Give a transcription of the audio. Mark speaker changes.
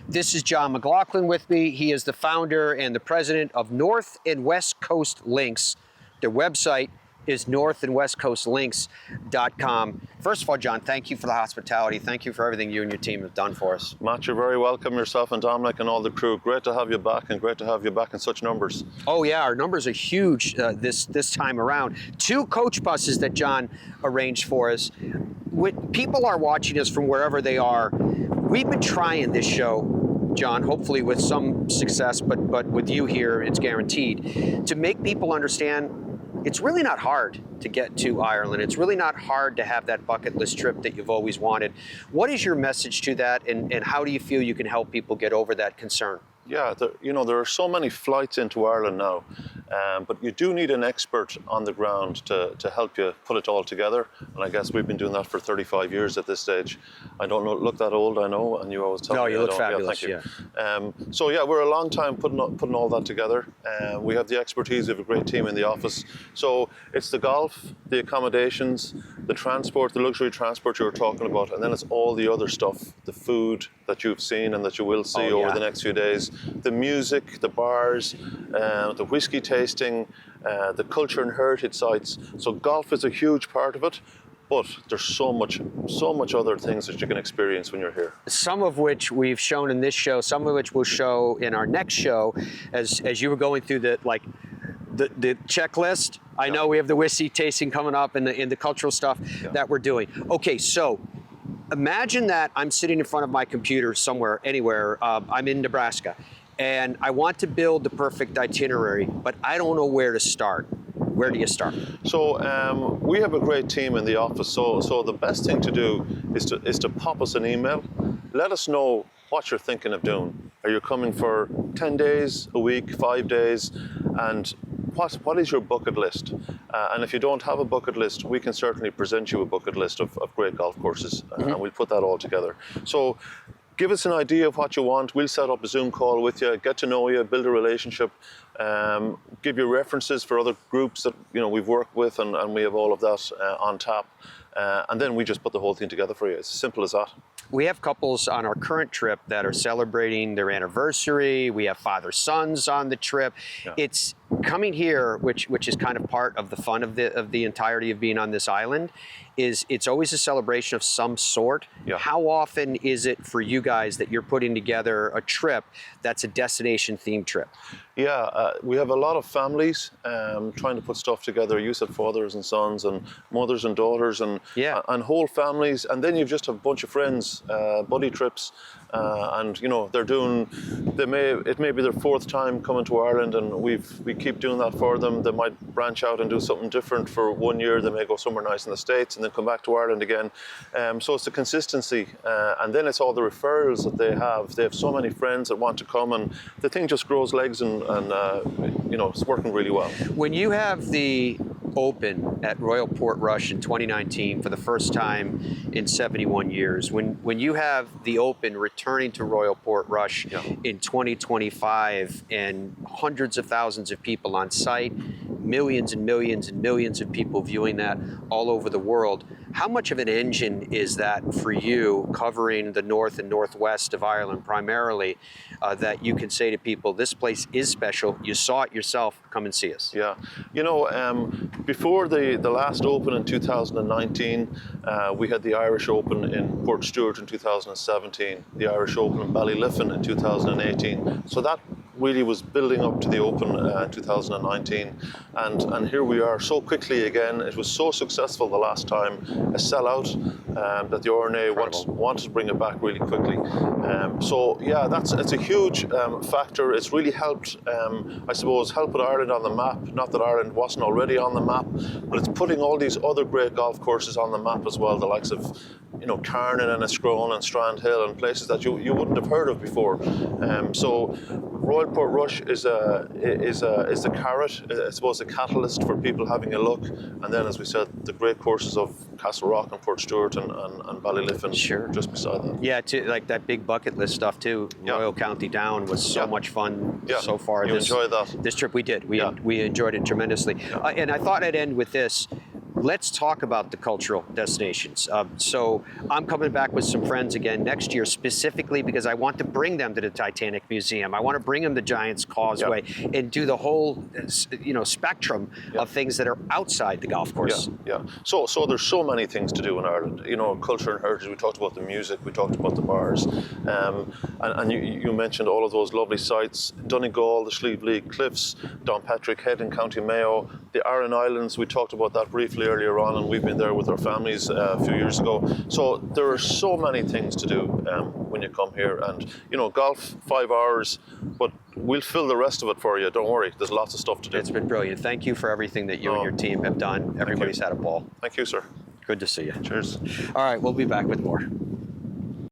Speaker 1: This is John McLaughlin with me. He is the founder and the president of North and West Coast Links. Their website is northandwestcoastlinks.com. First of all, John, thank you for the hospitality. Thank you for everything you and your team have done for us.
Speaker 2: Matt, you're very welcome, yourself and Dominic and all the crew. Great to have you back, and great to have you back in such numbers.
Speaker 1: Oh yeah, our numbers are huge this time around. 2 coach buses that John arranged for us. People are watching us from wherever they are. We've been trying this show, John, hopefully with some success, but with you here, it's guaranteed, to make people understand it's really not hard to get to Ireland. It's really not hard to have that bucket list trip that you've always wanted. What is your message to that, and how do you feel you can help people get over that concern?
Speaker 2: Yeah, there are so many flights into Ireland now, but you do need an expert on the ground to help you put it all together. And I guess we've been doing that for 35 years at this stage. I don't look that old, I know, and you always tell me.
Speaker 1: No, you look
Speaker 2: Yeah,
Speaker 1: fabulous.
Speaker 2: thank you. So yeah, we're a long time putting all that together. We have the expertise, we have a great team in the office. So it's the golf, the accommodations, the transport, the luxury transport you were talking about, and then it's all the other stuff, the food that you've seen and that you will see over the next few days, the music, the bars, the whiskey tasting, the culture and heritage sites. So golf is a huge part of it, but there's so much other things that you can experience when you're here. Some
Speaker 1: of which we've shown in this show, some of which we'll show in our next show, as you were going through the checklist. I know we have the whiskey tasting coming up and the cultural stuff that we're doing. Okay, so imagine that I'm sitting in front of my computer somewhere, anywhere. I'm in Nebraska, and I want to build the perfect itinerary, but I don't know where to start. Where do you start? So
Speaker 2: we have a great team in the office. So the best thing to do is to pop us an email. Let us know what you're thinking of doing. Are you coming for 10 days, a week, 5 days? And what is your bucket list? And if you don't have a bucket list, we can certainly present you a bucket list of great golf courses, and we'll put that all together. So give us an idea of what you want. We'll set up a Zoom call with you, get to know you, build a relationship, give you references for other groups that we've worked with, and we have all of that on tap. And then we just put the whole thing together for you. It's as simple as that.
Speaker 1: We have couples on our current trip that are celebrating their anniversary. We have father-sons on the trip. Yeah. It's coming here, which is kind of part of the fun of the entirety of being on this island, is it's always a celebration of some sort. Yeah. How often is it for you guys that you're putting together a trip that's a destination-themed trip?
Speaker 2: Yeah, we have a lot of families trying to put stuff together. You said fathers and sons and mothers and daughters and whole families. And then you just have a bunch of friends, buddy trips. And they're doing, it may be their 4th time coming to Ireland, and we keep doing that for them. They might branch out and do something different for 1 year. They may go somewhere nice in the States and then come back to Ireland again. So it's the consistency, and then it's all the referrals that they have. They have so many friends that want to come, and the thing just grows legs, and it's working really well.
Speaker 1: When you have the Open at Royal Portrush in 2019 for the first time in 71 years, when you have the Open returning to Royal Portrush in 2025 and hundreds of thousands of people on site, millions and millions and millions of people viewing that all over the world, how much of an engine is that for you, covering the north and northwest of Ireland primarily, that you can say to people, this place is special, you saw it yourself, come and see us?
Speaker 2: Yeah, before the last Open in 2019, we had the Irish Open in Portstewart in 2017, the Irish Open in Ballyliffin in 2018. So that really was building up to the Open in 2019, and here we are so quickly again. It was so successful the last time, a sellout, that the RNA wanted to bring it back really quickly. So yeah, it's a huge factor. It's really helped, I suppose, help put Ireland on the map. Not that Ireland wasn't already on the map, but it's putting all these other great golf courses on the map as well, the likes of Carnan and Escrone and Strand Hill and places that you wouldn't have heard of before. So Royal Portrush is the carrot, I suppose, the catalyst for people having a look. And then, as we said, the great courses of Castle Rock and Portstewart and Ballyliffin, just beside that.
Speaker 1: Yeah, like that big bucket list stuff too. Royal County Down was so much fun so far.
Speaker 2: You enjoyed that?
Speaker 1: This trip we did. We enjoyed it tremendously. And I thought I'd end with this. let's talk about the cultural destinations. So I'm coming back with some friends again next year, specifically because I want to bring them to the Titanic Museum. I want to bring them to Giant's Causeway and do the whole, spectrum of things that are outside the golf course.
Speaker 2: Yeah. So there's so many things to do in Ireland. Culture and heritage. We talked about the music. We talked about the bars, and you mentioned all of those lovely sites: Donegal, the Slieve League Cliffs, Downpatrick Head in County Mayo, the Aran Islands. We talked about that briefly earlier on, and we've been there with our families a few years ago. So there are so many things to do when you come here, and golf 5 hours, but we'll fill the rest of it for you. Don't worry. There's lots of stuff to do.
Speaker 1: It's been brilliant. Thank you for everything that you and your team have done. Everybody's had a ball.
Speaker 2: Thank you, sir.
Speaker 1: Good to see you.
Speaker 2: Cheers.
Speaker 1: All right, we'll be back with more.